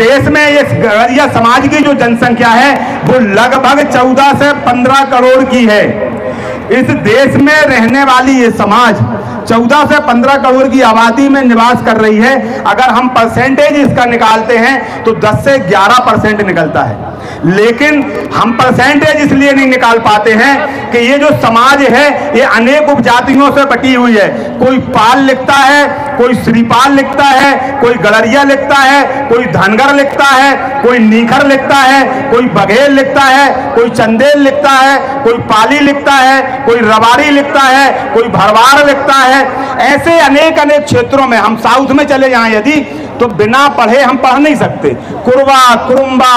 देश में ये गड़रिया समाज की जो जनसंख्या है वो लगभग 14 से 15 करोड़ की है। इस देश में रहने वाली ये समाज 14 से 15 करोड़ की आबादी में निवास कर रही है। अगर हम परसेंटेज इसका निकालते हैं तो 10 से 11% निकलता है, लेकिन हम परसेंटेज इसलिए नहीं निकाल पाते हैं कि ये जो समाज है ये अनेक उपजातियों से बटी हुई है। कोई पाल लिखता है, कोई श्रीपाल लिखता है, कोई गड़रिया लिखता है, कोई धनगर लिखता है, कोई नीखर लिखता है, कोई बघेल लिखता है, कोई चंदेल लिखता है, कोई पाली लिखता है, कोई रबारी लिखता है, कोई भरवाड़ लिखता है। ऐसे अनेक अनेक क्षेत्रों में, हम साउथ में चले जाएं यदि, तो बिना पढ़े हम पढ़ नहीं सकते। कुरवा, कुरुम्बा,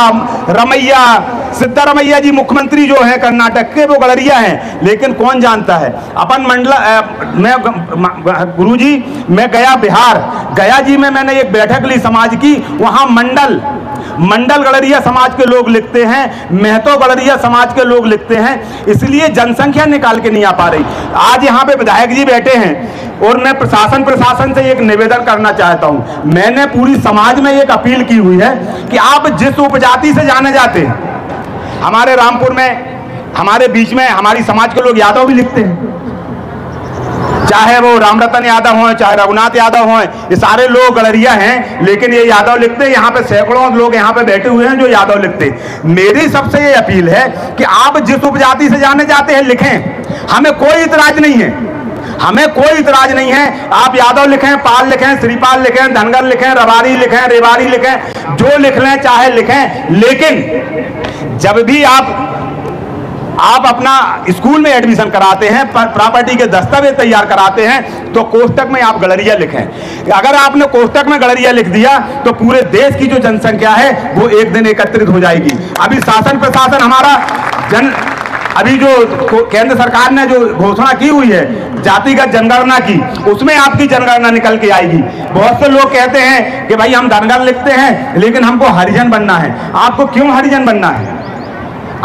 रमैया, सिद्धारमैया जी मुख्यमंत्री जो है कर्नाटक के, वो गड़रिया हैं, लेकिन कौन जानता है। अपन मैं गुरुजी, मैं गया बिहार, गया जी में मैंने एक बैठक ली समाज की। वहां मंडल गड़रिया समाज के लोग लिखते हैं, महतो गड़रिया समाज के लोग लिखते हैं, इसलिए जनसंख्या निकाल के नहीं आ पा रही। आज यहाँ पे विधायक जी बैठे हैं और मैं प्रशासन से एक निवेदन करना चाहता हूँ। मैंने पूरी समाज में एक अपील की हुई है कि आप जिस उपजाति से जाने जाते हैं, हमारे रामपुर में, हमारे बीच में हमारी समाज के लोग यादव भी लिखते हैं, चाहे वो रामरतन यादव हों, चाहे रघुनाथ यादव हों, ये सारे लोग गड़रिया हैं, लेकिन ये यादव लिखते हैं। यहाँ पे सैकड़ों लोग यहाँ पे बैठे हुए हैं जो यादव लिखते हैं। मेरी सबसे ये अपील है कि आप जिस उपजाति से जाने जाते हैं लिखें, हमें कोई इतराज नहीं है, हमें कोई इतराज नहीं है। आप यादव लिखें, पाल लिखें, श्रीपाल लिखें, धनगर लिखें, रबारी लिखें, रेवाड़ी लिखें, जो लिख लें चाहे लिखें, लेकिन जब भी आप अपना स्कूल में एडमिशन कराते हैं, प्रॉपर्टी के दस्तावेज तैयार कराते हैं, तो कोष्टक में आप गड़रिया लिखें। अगर आपने कोष्टक में गड़रिया लिख दिया तो पूरे देश की जो जनसंख्या है वो एक दिन एकत्रित हो जाएगी। अभी शासन प्रशासन हमारा अभी जो केंद्र सरकार ने जो घोषणा की हुई है जातिगत जनगणना की, उसमें आपकी जनगणना निकल के आएगी। बहुत से लोग कहते हैं कि भाई हम धनगर लिखते हैं लेकिन हमको हरिजन बनना है। आपको क्यों हरिजन बनना है?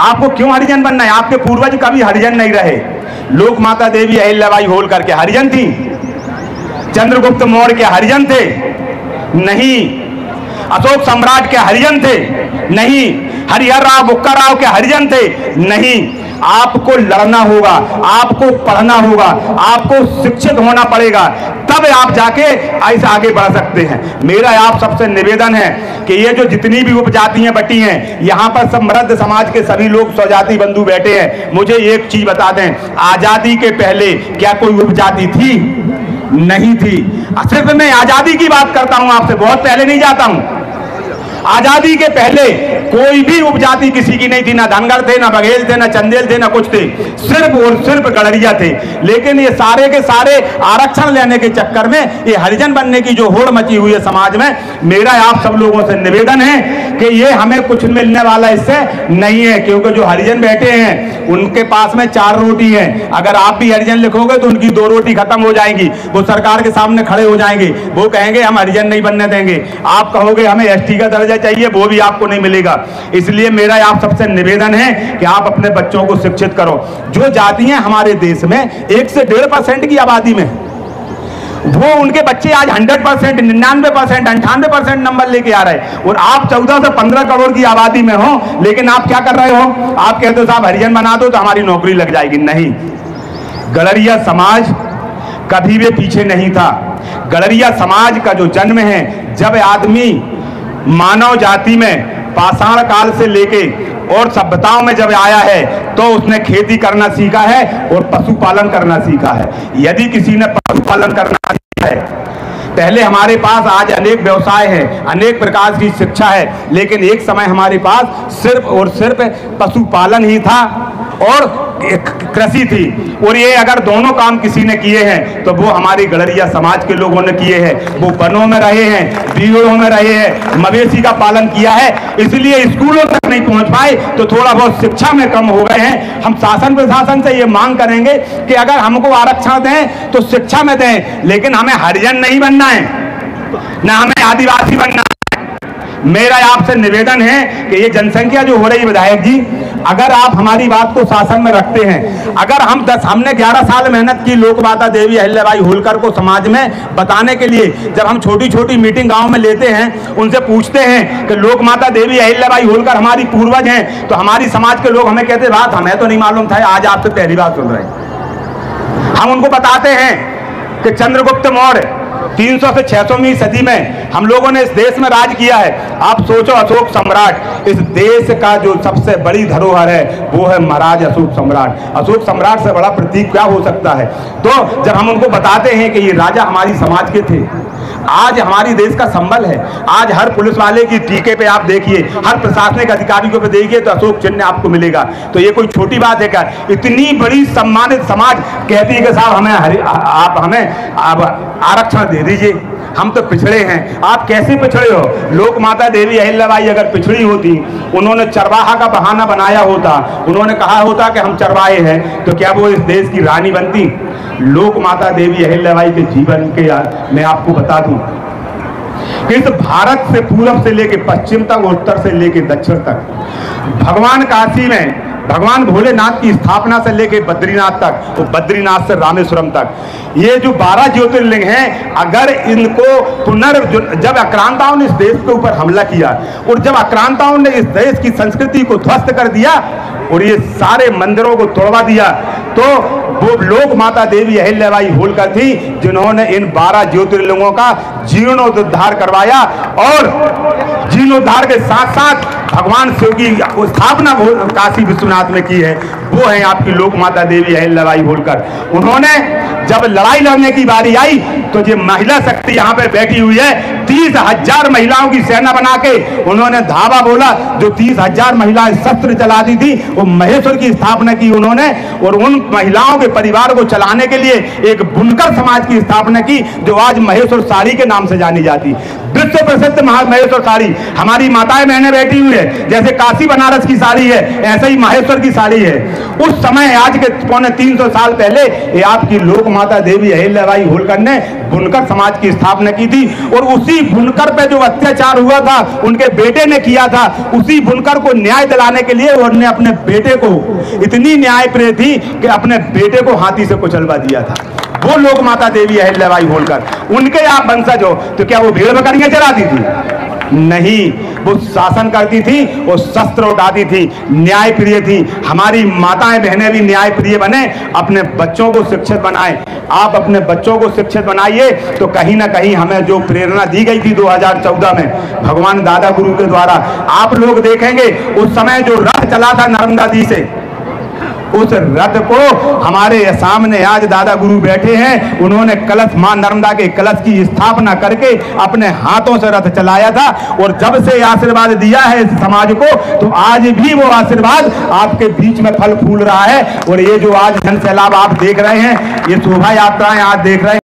आपको क्यों हरिजन बनना है? आपके पूर्वज कभी हरिजन नहीं रहे। लोक माता देवी अहिल्याबाई होलकर के हरिजन थी, चंद्रगुप्त मौर्य के हरिजन थे नहीं, अशोक सम्राट के हरिजन थे नहीं, हरिहर राव बुक्का राव के हरिजन थे नहीं। आपको लड़ना होगा, आपको पढ़ना होगा, आपको शिक्षित होना पड़ेगा, तब आप जाके ऐसे आगे बढ़ सकते हैं। मेरा आप सबसे निवेदन है कि ये जो जितनी भी उपजातियां बटी हैं, यहाँ पर सब मर्द समाज के सभी लोग स्वजाति बंधु बैठे हैं। मुझे एक चीज बता दें, आजादी के पहले क्या कोई उपजाति थी? नहीं थी। सिर्फ मैं आजादी की बात करता हूं, आपसे बहुत पहले नहीं जाता हूं। आजादी के पहले कोई भी उपजाति किसी की नहीं थी, ना धनगर थे, ना बघेल थे, ना चंदेल थे, ना कुछ थे, सिर्फ और सिर्फ गड़रिया थे। लेकिन ये सारे के सारे आरक्षण लेने के चक्कर में ये हरिजन बनने की जो होड़ मची हुई है समाज में, मेरा आप सब लोगों से निवेदन है कि ये हमें कुछ मिलने वाला इससे नहीं है, क्योंकि जो हरिजन बैठे हैं उनके पास में 4 रोटी है। अगर आप भी हरिजन लिखोगे तो उनकी 2 रोटी खत्म हो जाएंगी, वो सरकार के सामने खड़े हो जाएंगे, वो कहेंगे हम हरिजन नहीं बनने देंगे। आप कहोगे हमें एसटी का दर्जा चाहिए, वो भी आपको नहीं मिलेगा। इसलिए मेरा आप सबसे निवेदन है कि आप अपने बच्चों को शिक्षित करो। जो जातियां हमारे देश में 1 से 1.5% की आबादी में, वो उनके बच्चे आज 100%, 99%, 98% नंबर लेके आ रहे हैं, और आप 14 से 15 करोड़ की आबादी में हो, लेकिन आप क्या कर रहे हो? आप कहते हो साहब हरिजन बना दो तो हमारी नौकरी लग जाएगी। नहीं, गड़रिया समाज कभी भी पीछे नहीं था। गड़रिया समाज का जो जन्म है, जब आदमी मानव जाति में पाषाण काल से लेके और सभ्यताओं में जब आया है, तो उसने खेती करना सीखा है और पशुपालन करना सीखा है। यदि किसी ने पशुपालन करना सीखा है, पहले हमारे पास आज अनेक व्यवसाय हैं, अनेक प्रकार की शिक्षा है, लेकिन एक समय हमारे पास सिर्फ और सिर्फ पशुपालन ही था और कृषि थी। और ये अगर दोनों काम किसी ने किए हैं तो वो हमारी गड़रिया समाज के लोगों ने किए हैं। वो वनों में रहे हैं, बीड़ों में रहे हैं, मवेशी का पालन किया है, इसलिए स्कूलों तक नहीं पहुंच पाए, तो थोड़ा बहुत शिक्षा में कम हो गए हैं। हम शासन प्रशासन से ये मांग करेंगे कि अगर हमको आरक्षण दें तो शिक्षा में दें, लेकिन हमें हरिजन नहीं बनना है, ना हमें आदिवासी बनना है। मेरा आपसे निवेदन है कि ये जनसंख्या जो हो रही है विधायक जी, अगर आप हमारी बात को शासन में रखते हैं, अगर हमने 11 साल मेहनत की लोकमाता देवी अहिल्याबाई होलकर को समाज में बताने के लिए, जब हम छोटी छोटी मीटिंग गांव में लेते हैं, उनसे पूछते हैं कि लोकमाता देवी अहिल्याबाई होलकर हमारी पूर्वज हैं, तो हमारी समाज के लोग हमें कहते बात हमें तो नहीं मालूम था, आज आपसे पहली बार सुन रहे हैं। हम उनको बताते हैं कि चंद्रगुप्त मौर्य 300 से 600वीं सदी में हम लोगों ने इस देश में राज किया है। आप सोचो, अशोक सम्राट, इस देश का जो सबसे बड़ी धरोहर है वो है महाराज अशोक सम्राट। अशोक सम्राट से बड़ा प्रतीक क्या हो सकता है? तो जब हम उनको बताते हैं कि ये राजा हमारी समाज के थे, आज हमारी देश का संबल है, आज हर पुलिस वाले की टीके पे आप देखिए, हर प्रशासनिक अधिकारियों पे देखिए तो अशोक चिन्ह आपको मिलेगा। तो ये कोई छोटी बात है क्या? इतनी बड़ी सम्मानित समाज कहती है कि साहब आप हमें आरक्षण दे दीजिए, हम तो पिछड़े हैं। आप कैसे पिछड़े हो? लोकमाता देवी अहिल्याबाई अगर पिछड़ी होती, उन्होंने चरवाहा का बहाना बनाया होता, उन्होंने कहा होता कि हम चरवाहे हैं, तो क्या वो इस देश की रानी बनती? लोकमाता देवी अहिल्याबाई के जीवन के मैं आपको बता दूं कि इस भारत से पूरब से लेकर पश्चिम तक, उत्तर से लेकर दक्षिण तक, भगवान काशी में भगवान भोलेनाथ की स्थापना से लेकर बद्रीनाथ तक, और बद्रीनाथ से रामेश्वरम तक, ये जो 12 ज्योतिर्लिंग हैं, अगर इनको जब आक्रांताओं ने इस देश के ऊपर हमला किया और जब आक्रांताओं ने इस देश की संस्कृति को ध्वस्त कर दिया और ये सारे मंदिरों को तोड़वा दिया, तो वो लोकमाता देवी अहिल्याबाई होलकर थी जिन्होंने इन 12 ज्योतिर्लिंगों का जीर्णोद्धार करवाया, और जीर्णोद्धार के साथ साथ भगवान शिव की स्थापना काशी विश्वनाथ में की है। वो है आपकी लोकमाता देवी अहिल्याबाई होलकर। उन्होंने जब लड़ाई लड़ने की बारी आई तो ये महिला शक्ति यहाँ पे बैठी हुई है, 30,000 महिलाओं की सेना बना के उन्होंने धावा बोला, जो 30,000 महिलाएं शस्त्र चलाती थी, वो महेश्वर की स्थापना की उन्होंने, और उन महिलाओं के परिवार को चलाने के लिए एक बुनकर समाज की स्थापना की, जो आज महेश्वर साड़ी के नाम से जानी जाती। विश्व प्रसिद्ध महेश्वर साड़ी, हमारी माताएं बहनें बैठी हुई है, जैसे काशी बनारस की साड़ी है, ऐसे ही महेश्वर की साड़ी है। उस समय, आज के पौने 300 साल पहले, ये आपकी लोकमाता देवी अहिल्याबाई होलकर ने बुनकर समाज की स्थापना की थी, और उसी बुनकर पे जो अत्याचार हुआ था उनके बेटे ने किया था, उसी बुनकर को न्याय दिलाने के लिए उन्होंने अपने बेटे को, इतनी न्यायप्रिय थी कि अपने बेटे को हाथी से कुचलवा दिया था। वो लोकमाता देवी अहिल्याबाई होलकर, उनके आप वंशज हो तो क्या वो भेड़ बकरियां चराती थी? नहीं, वो शासन करती थी, वो शस्त्र उठाती थी, न्यायप्रिय थी। हमारी माताएं बहनें भी न्यायप्रिय बने, अपने बच्चों को शिक्षित बनाएं। आप अपने बच्चों को शिक्षित बनाइए तो कहीं ना कहीं हमें जो प्रेरणा दी गई थी 2014 में भगवान दादा गुरु के द्वारा, आप लोग देखेंगे उस समय जो रथ चला था नर्मदा जी से, उस रथ को हमारे सामने आज दादा गुरु बैठे हैं, उन्होंने कलश, मां नर्मदा के कलश की स्थापना करके अपने हाथों से रथ चलाया था, और जब से आशीर्वाद दिया है इस समाज को, तो आज भी वो आशीर्वाद आपके बीच में फल फूल रहा है। और ये जो आज जन सैलाब आप देख रहे हैं, ये शोभा यात्राएं आज देख रहे हैं।